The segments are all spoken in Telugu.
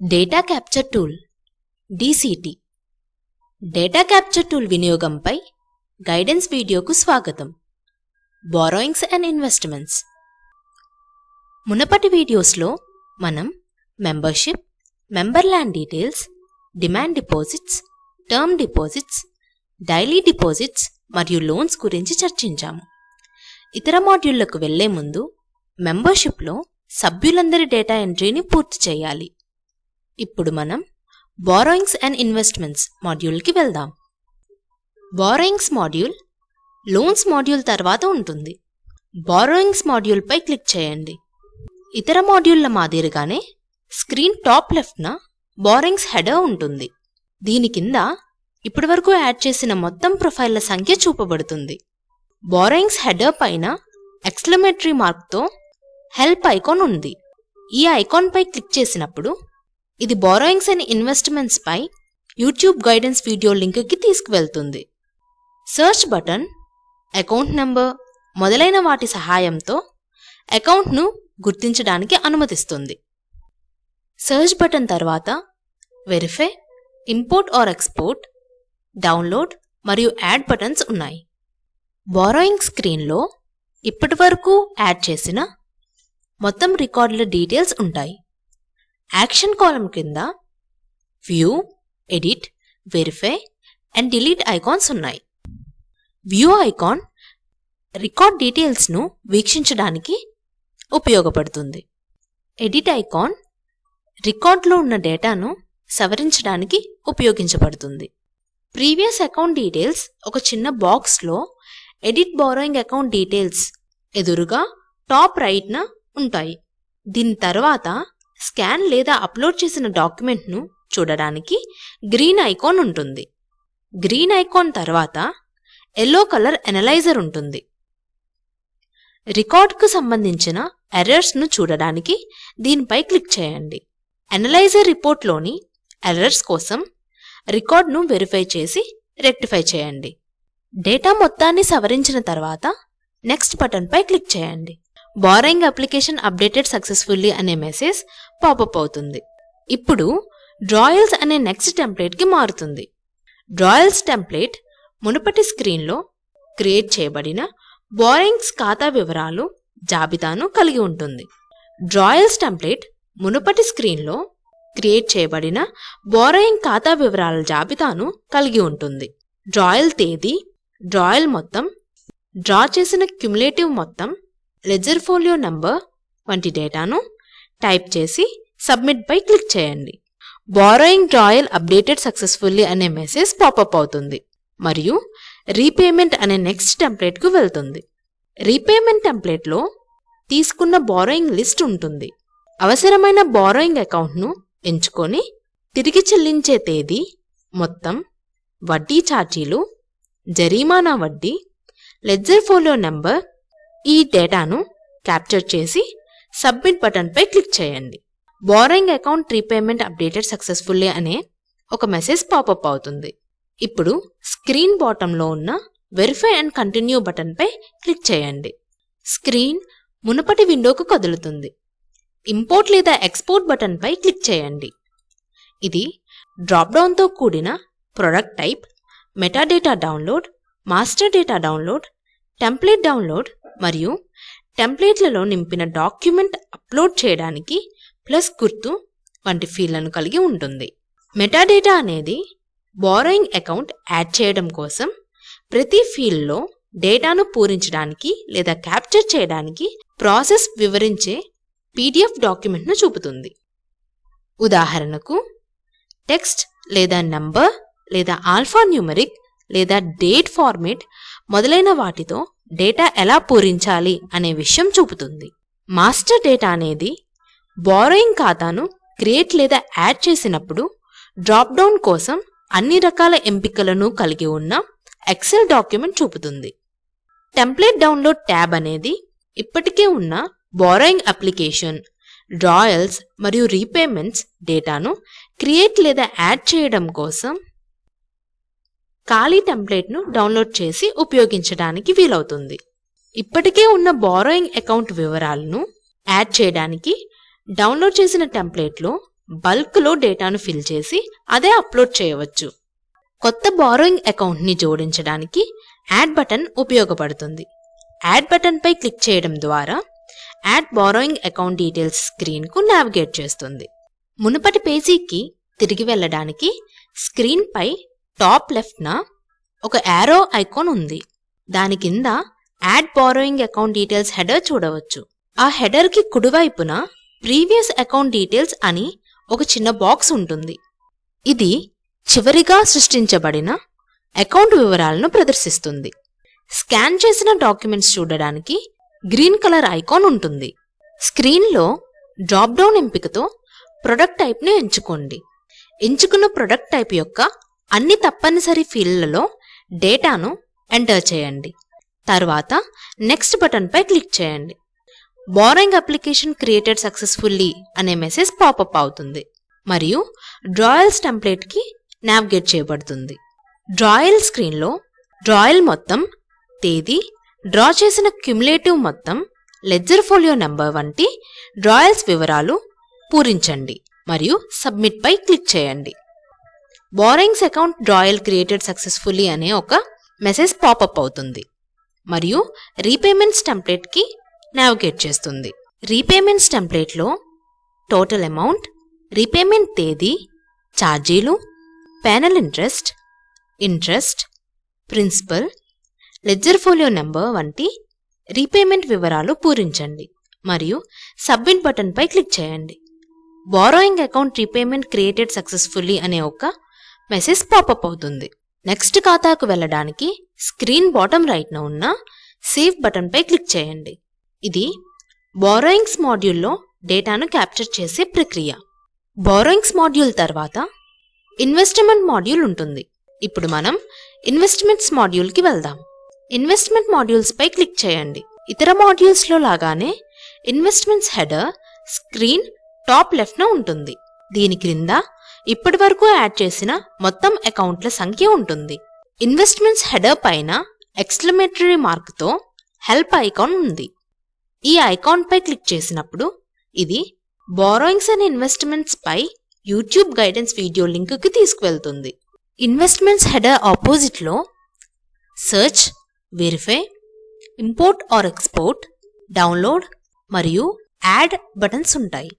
Data capture tool DCT data capture tool వినియోగంపై గైడెన్స్ వీడియోకు స్వాగతం. Borrowings and investments. మునుపటి వీడియోస్లో మనం membership, member land details, demand deposits, term deposits, daily deposits మరియు లోన్స్ గురించి చర్చించాము. ఇతర మాడ్యూళ్లకు వెళ్లే ముందు మెంబర్షిప్లో సభ్యులందరి డేటా ఎంట్రీని పూర్తి చేయాలి. ఇప్పుడు మనం బారోయింగ్స్ అండ్ ఇన్వెస్ట్మెంట్స్ మాడ్యూల్కి వెళ్దాం. బారోయింగ్స్ మాడ్యూల్ లోన్స్ మాడ్యూల్ తర్వాత ఉంటుంది. బారోయింగ్స్ మాడ్యూల్పై క్లిక్ చేయండి. ఇతర మాడ్యూళ్ల మాదిరిగానే స్క్రీన్ టాప్ లెఫ్ట్న బారోయింగ్స్ హెడర్ ఉంటుంది. దీని కింద ఇప్పటివరకు యాడ్ చేసిన మొత్తం ప్రొఫైళ్ల సంఖ్య చూపబడుతుంది. బారోయింగ్స్ హెడర్ పైన ఎక్స్క్లమేటరీ మార్క్తో హెల్ప్ ఐకాన్ ఉంది. ఈ ఐకాన్పై క్లిక్ చేసినప్పుడు ఇది బారోయింగ్స్ అండ్ ఇన్వెస్ట్మెంట్స్ పై యూట్యూబ్ గైడెన్స్ వీడియో లింక్కి తీసుకువెళ్తుంది. సెర్చ్ బటన్, అకౌంట్ నంబర్ మొదలైన వాటి సహాయంతో అకౌంట్ను గుర్తించడానికి అనుమతిస్తుంది. సెర్చ్ బటన్ తర్వాత verify, import or export, download మరియు యాడ్ బటన్స్ ఉన్నాయి. బారోయింగ్ స్క్రీన్లో ఇప్పటివరకు యాడ్ చేసిన మొత్తం రికార్డుల డీటెయిల్స్ ఉంటాయి. యాక్షన్ కాలమ్ కింద view, edit, verify and delete icons ఉన్నాయి. వ్యూ ఐకాన్ రికార్డ్ డీటెయిల్స్ను వీక్షించడానికి ఉపయోగపడుతుంది. ఎడిట్ ఐకాన్ రికార్డులో ఉన్న డేటాను సవరించడానికి ఉపయోగించబడుతుంది. ప్రీవియస్ అకౌంట్ డీటెయిల్స్ ఒక చిన్న బాక్స్లో ఎడిట్ బారోయింగ్ అకౌంట్ డీటెయిల్స్ ఎదురుగా టాప్ రైట్న ఉంటాయి. దీని తర్వాత స్కాన్ లేదా అప్లోడ్ చేసిన డాక్యుమెంట్ను చూడడానికి గ్రీన్ ఐకాన్ ఉంటుంది. గ్రీన్ ఐకాన్ తర్వాత ఎల్లో కలర్ ఎనలైజర్ ఉంటుంది. రికార్డుకు సంబంధించిన ఎర్రర్స్ను చూడడానికి దీనిపై క్లిక్ చేయండి. ఎనలైజర్ రిపోర్ట్లోని ఎర్రర్స్ కోసం రికార్డును వెరిఫై చేసి రెక్టిఫై చేయండి. డేటా మొత్తాన్ని సవరించిన తర్వాత నెక్స్ట్ బటన్పై క్లిక్ చేయండి. బారోయింగ్ అప్లికేషన్ అప్డేటెడ్ సక్సెస్ఫుల్లీ అనే మెసేజ్ పాపప్ అవుతుంది. ఇప్పుడు డ్రాయల్స్ అనే నెక్స్ట్ టెంప్లెట్కి మారుతుంది. డ్రాయల్స్ టెంప్లెట్ మునుపటి స్క్రీన్లో క్రియేట్ చేయబడిన బారోయింగ్స్ ఖాతా వివరాలు జాబితాను కలిగి ఉంటుంది. డ్రాయల్స్ టెంప్లెట్ మునుపటి స్క్రీన్లో క్రియేట్ చేయబడిన బారోయింగ్ ఖాతా వివరాల జాబితాను కలిగి ఉంటుంది. డ్రాయల్ తేదీ, డ్రాయల్ మొత్తం, డ్రా చేసిన క్యుములేటివ్ మొత్తం, లెడ్జర్ ఫోలియో నంబర్ వంటి డేటాను టైప్ చేసి సబ్మిట్ పై క్లిక్ చేయండి. బారోయింగ్ డ్రాయల్ అప్డేటెడ్ సక్సెస్ఫుల్లీ అనే మెసేజ్ పాపప్ అవుతుంది మరియు రీపేమెంట్ అనే నెక్స్ట్ టెంప్లెట్కు వెళ్తుంది. రీపేమెంట్ టెంప్లెట్లో తీసుకున్న బారోయింగ్ లిస్ట్ ఉంటుంది. అవసరమైన బారోయింగ్ అకౌంట్ను ఎంచుకొని తిరిగి చెల్లించే తేదీ, మొత్తం, వడ్డీ ఛార్జీలు, జరిమానా వడ్డీ, లెడ్జర్ ఫోలియో నంబర్ ఈ డేటాను క్యాప్చర్ చేసి సబ్మిట్ బటన్పై క్లిక్ చేయండి. Borrowing account repayment updated successfully అనే ఒక మెసేజ్ పాపప్ అవుతుంది. ఇప్పుడు స్క్రీన్ బాటంలో ఉన్న వెరిఫై అండ్ కంటిన్యూ బటన్పై క్లిక్ చేయండి. స్క్రీన్ మునుపటి విండోకు కదులుతుంది. ఇంపోర్ట్ లేదా ఎక్స్పోర్ట్ బటన్పై క్లిక్ చేయండి. ఇది డ్రాప్ డౌన్తో కూడిన product type, metadata download, master data download, template download మరియు టెంప్లెట్లలో నింపిన డాక్యుమెంట్ అప్లోడ్ చేయడానికి ప్లస్ గుర్తు వంటి ఫీల్డ్లను కలిగి ఉంటుంది. మెటాడేటా అనేది బారోయింగ్ అకౌంట్ యాడ్ చేయడం కోసం ప్రతి ఫీల్డ్లో డేటాను పూరించడానికి లేదా క్యాప్చర్ చేయడానికి ప్రాసెస్ వివరించే PDF డాక్యుమెంట్ను చూపుతుంది. ఉదాహరణకు టెక్స్ట్ లేదా నంబర్ లేదా ఆల్ఫా న్యూమరిక్ లేదా డేట్ ఫార్మేట్ మొదలైన వాటితో డేటా ఎలా పూరించాలి అనే విషయం చూపుతుంది. మాస్టర్ డేటా అనేది బారోయింగ్ ఖాతాను క్రియేట్ లేదా యాడ్ చేసినప్పుడు డ్రాప్ డౌన్ కోసం అన్ని రకాల ఎంపికలను కలిగి ఉన్న ఎక్సెల్ డాక్యుమెంట్ చూపుతుంది. టెంప్లెట్ డౌన్లోడ్ ట్యాబ్ అనేది ఇప్పటికే ఉన్న బారోయింగ్ అప్లికేషన్, డ్రాయల్స్ మరియు రీపేమెంట్స్ డేటాను క్రియేట్ లేదా యాడ్ చేయడం కోసం ఖాళీ టెంప్లెట్ను డౌన్లోడ్ చేసి ఉపయోగించడానికి వీలవుతుంది. ఇప్పటికే ఉన్న బారోయింగ్ అకౌంట్ వివరాలను యాడ్ చేయడానికి డౌన్లోడ్ చేసిన టెంప్లెట్లో బల్క్లో డేటాను ఫిల్ చేసి అదే అప్లోడ్ చేయవచ్చు. కొత్త బారోయింగ్ అకౌంట్ని జోడించడానికి యాడ్ బటన్ ఉపయోగపడుతుంది. యాడ్ బటన్పై క్లిక్ చేయడం ద్వారా యాడ్ బారోయింగ్ అకౌంట్ డీటెయిల్స్ స్క్రీన్కు నావిగేట్ చేస్తుంది. మునుపటి పేజీకి తిరిగి వెళ్ళడానికి స్క్రీన్పై టాప్ లెఫ్ట్న ఒక యారో ఐకాన్ ఉంది. దాని కింద add borrowing account details header చూడవచ్చు. ఆ హెడర్కి కుడివైపున ప్రీవియస్ అకౌంట్ డీటెయిల్స్ అని ఒక చిన్న బాక్స్ ఉంటుంది. ఇది చివరిగా సృష్టించబడిన అకౌంట్ వివరాలను ప్రదర్శిస్తుంది. స్కాన్ చేసిన డాక్యుమెంట్స్ చూడడానికి గ్రీన్ కలర్ ఐకాన్ ఉంటుంది. స్క్రీన్లో డ్రాప్ డౌన్ ఎంపికతో ప్రొడక్ట్ టైప్ను ఎంచుకోండి. ఎంచుకున్న ప్రొడక్ట్ టైప్ యొక్క అన్ని తప్పనిసరి ఫీల్డ్లలో డేటాను ఎంటర్ చేయండి. తర్వాత నెక్స్ట్ బటన్పై క్లిక్ చేయండి. బారోయింగ్ అప్లికేషన్ క్రియేటెడ్ సక్సెస్ఫుల్లీ అనే మెసేజ్ పాపప్ అవుతుంది మరియు డ్రాయల్స్ టెంప్లెట్కి నావిగేట్ చేయబడుతుంది. డ్రాయల్ స్క్రీన్లో డ్రాయల్ మొత్తం, తేదీ, డ్రా చేసిన క్యుములేటివ్ మొత్తం, లెడ్జర్ ఫోలియో నెంబర్ వంటి డ్రాయల్స్ వివరాలు పూరించండి మరియు సబ్మిట్ పై క్లిక్ చేయండి. Borrowings account drawal created successfully అనే ఒక మెసేజ్ పాపప్ అవుతుంది మరియు రీపేమెంట్స్ టెంప్లెట్కి నావిగేట్ చేస్తుంది. రీపేమెంట్స్ టెంప్లెట్లో టోటల్ అమౌంట్, రీపేమెంట్ తేదీ, ఛార్జీలు, penal interest, principal, ledger folio number వంటి రీపేమెంట్ వివరాలు పూరించండి మరియు సబ్మిట్ బటన్పై క్లిక్ చేయండి. Borrowing account repayment created successfully అనే ఒక మెసేజ్ పాపప్ అవుతుంది. నెక్స్ట్ ఖాతాకు వెళ్ళడానికి స్క్రీన్ బాటమ్ రైట్న ఉన్న సేవ్ బటన్పై క్లిక్ చేయండి. ఇది బారోయింగ్స్ మాడ్యూల్లో డేటాను క్యాప్చర్ చేసే ప్రక్రియ. బారోయింగ్స్ మాడ్యూల్ తర్వాత ఇన్వెస్ట్మెంట్ మాడ్యూల్ ఉంటుంది. ఇప్పుడు మనం ఇన్వెస్ట్మెంట్స్ మాడ్యూల్కి వెళ్దాం. ఇన్వెస్ట్మెంట్ మాడ్యూల్స్ పై క్లిక్ చేయండి. ఇతర మాడ్యూల్స్లో లాగానే ఇన్వెస్ట్మెంట్స్ హెడర్ స్క్రీన్ టాప్ లెఫ్ట్న ఉంటుంది. దీని క్రింద ఇప్పటి వరకు యాడ్ చేసిన మొత్తం అకౌంట్ల సంఖ్య ఉంటుంది. ఇన్వెస్ట్మెంట్స్ హెడర్ పైన ఎక్స్క్లమేటరీ మార్క్తో హెల్ప్ ఐకాన్ ఉంది. ఈ ఐకాన్ పై క్లిక్ చేసినప్పుడు ఇది బారోయింగ్స్ అండ్ ఇన్వెస్ట్మెంట్స్ పై యూట్యూబ్ గైడెన్స్ వీడియో లింక్కి తీసుకువెళ్తుంది. ఇన్వెస్ట్మెంట్స్ హెడర్ ఆపోజిట్లో search, verify, import or export, download మరియు యాడ్ బటన్స్ ఉంటాయి.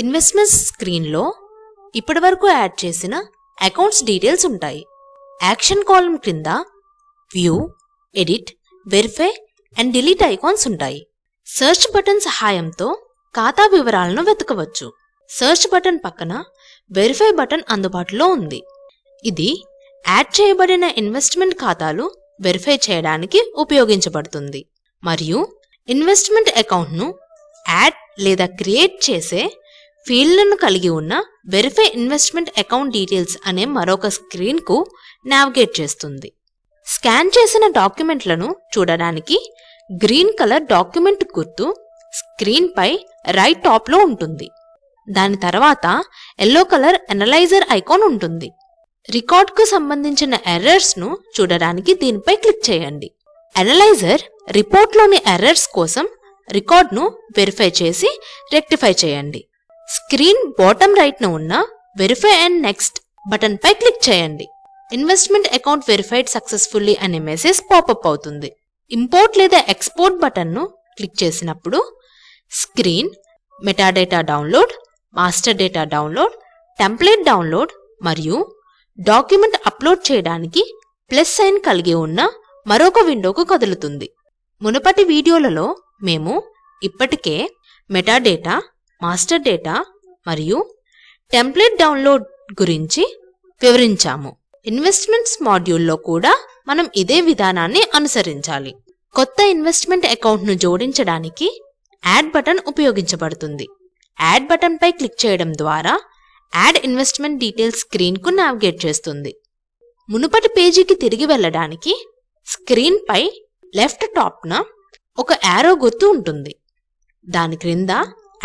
ఇన్వెస్ట్మెంట్స్ స్క్రీన్లో ఇప్పటి వరకు యాడ్ చేసిన అకౌంట్స్ డీటెయిల్స్ ఉంటాయి. యాక్షన్ కాలమ్ క్రింద view, edit, verify and delete icons ఉంటాయి. సెర్చ్ బటన్ సహాయంతో ఖాతా వివరాలను వెతకవచ్చు. సెర్చ్ బటన్ పక్కన వెరిఫై బటన్ అందుబాటులో ఉంది. ఇది యాడ్ చేయబడిన ఇన్వెస్ట్మెంట్ ఖాతాలు వెరిఫై చేయడానికి ఉపయోగించబడుతుంది మరియు ఇన్వెస్ట్మెంట్ అకౌంట్ను యాడ్ లేదా క్రియేట్ చేసే ఫీల్డ్లను కలిగి ఉన్న వెరిఫై ఇన్వెస్ట్మెంట్ అకౌంట్ డీటెయిల్స్ అనే మరొక స్క్రీన్కు నావిగేట్ చేస్తుంది. స్కాన్ చేసిన డాక్యుమెంట్లను చూడడానికి గ్రీన్ కలర్ డాక్యుమెంట్ గుర్తు స్క్రీన్పై రైట్ టాప్లో ఉంటుంది. దాని తర్వాత ఎల్లో కలర్ ఎనలైజర్ ఐకాన్ ఉంటుంది. రికార్డ్కు సంబంధించిన ఎర్రర్స్ను చూడడానికి దీనిపై క్లిక్ చేయండి. ఎనలైజర్ రిపోర్ట్లోని ఎర్రర్స్ కోసం రికార్డ్ను వెరిఫై చేసి రెక్టిఫై చేయండి. స్క్రీన్ బాటమ్ రైట్న ఉన్న వెరిఫై అండ్ నెక్స్ట్ బటన్పై క్లిక్ చేయండి. ఇన్వెస్ట్మెంట్ అకౌంట్ వెరిఫైడ్ సక్సెస్ఫుల్లీ అనే మెసేజ్ పాపప్ అవుతుంది. ఇంపోర్ట్ లేదా ఎక్స్పోర్ట్ బటన్ను క్లిక్ చేసినప్పుడు screen metadata download, master data download, template download మరియు డాక్యుమెంట్ అప్లోడ్ చేయడానికి ప్లస్ సైన్ కలిగి ఉన్న మరొక విండోకు కదులుతుంది. మునుపటి వీడియోలలో మేము ఇప్పటికే మెటాడేటా, మాస్టర్ డేటా మరియు టెంప్లెట్ డౌన్లోడ్ గురించి వివరించాము. ఇన్వెస్ట్మెంట్స్ మాడ్యూల్లో కూడా మనం ఇదే విధానాన్ని అనుసరించాలి. కొత్త ఇన్వెస్ట్మెంట్ అకౌంట్ను జోడించడానికి యాడ్ బటన్ ఉపయోగించబడుతుంది. యాడ్ బటన్పై క్లిక్ చేయడం ద్వారా యాడ్ ఇన్వెస్ట్మెంట్ డీటెయిల్స్ స్క్రీన్కు నావిగేట్ చేస్తుంది. మునుపటి పేజీకి తిరిగి వెళ్ళడానికి స్క్రీన్పై లెఫ్ట్ టాప్న ఒక యారో గుర్తు ఉంటుంది. దాని క్రింద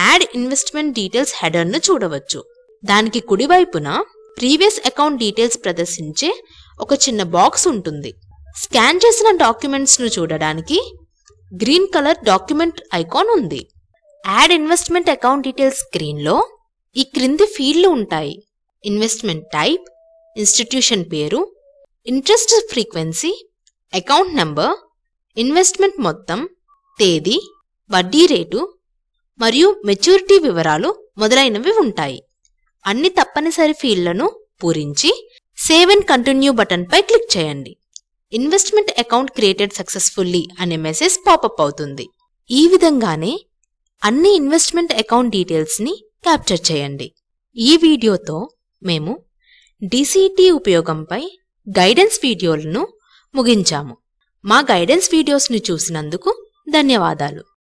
యాడ్ ఇన్వెస్ట్మెంట్ డీటెయిల్స్ హెడర్ను చూడవచ్చు. దానికి కుడివైపున ప్రీవియస్ అకౌంట్ డీటెయిల్స్ ప్రదర్శించే ఒక చిన్న బాక్స్ ఉంటుంది. స్కాన్ చేసిన డాక్యుమెంట్స్ను చూడడానికి గ్రీన్ కలర్ డాక్యుమెంట్ ఐకాన్ ఉంది. యాడ్ ఇన్వెస్ట్మెంట్ అకౌంట్ డీటెయిల్స్ స్క్రీన్లో ఈ క్రింది ఫీల్డ్లు ఉంటాయి: ఇన్వెస్ట్మెంట్ టైప్, ఇన్స్టిట్యూషన్ పేరు, interest frequency, account number, investment మొత్తం, తేదీ, వడ్డీ రేటు మరియు మెచ్యూరిటీ వివరాలు మొదలైనవి ఉంటాయి. అన్ని తప్పనిసరి ఫీల్డ్లను పూరించి సేవ్ అండ్ కంటిన్యూ బటన్పై క్లిక్ చేయండి. ఇన్వెస్ట్మెంట్ అకౌంట్ క్రియేటెడ్ సక్సెస్ఫుల్లీ అనే మెసేజ్ పాపప్ అవుతుంది. ఈ విధంగానే అన్ని ఇన్వెస్ట్మెంట్ అకౌంట్ డీటెయిల్స్ని క్యాప్చర్ చేయండి. ఈ వీడియోతో మేము డిసిటి ఉపయోగంపై గైడెన్స్ వీడియోలను ముగించాము. మా గైడెన్స్ వీడియోస్ని చూసినందుకు ధన్యవాదాలు.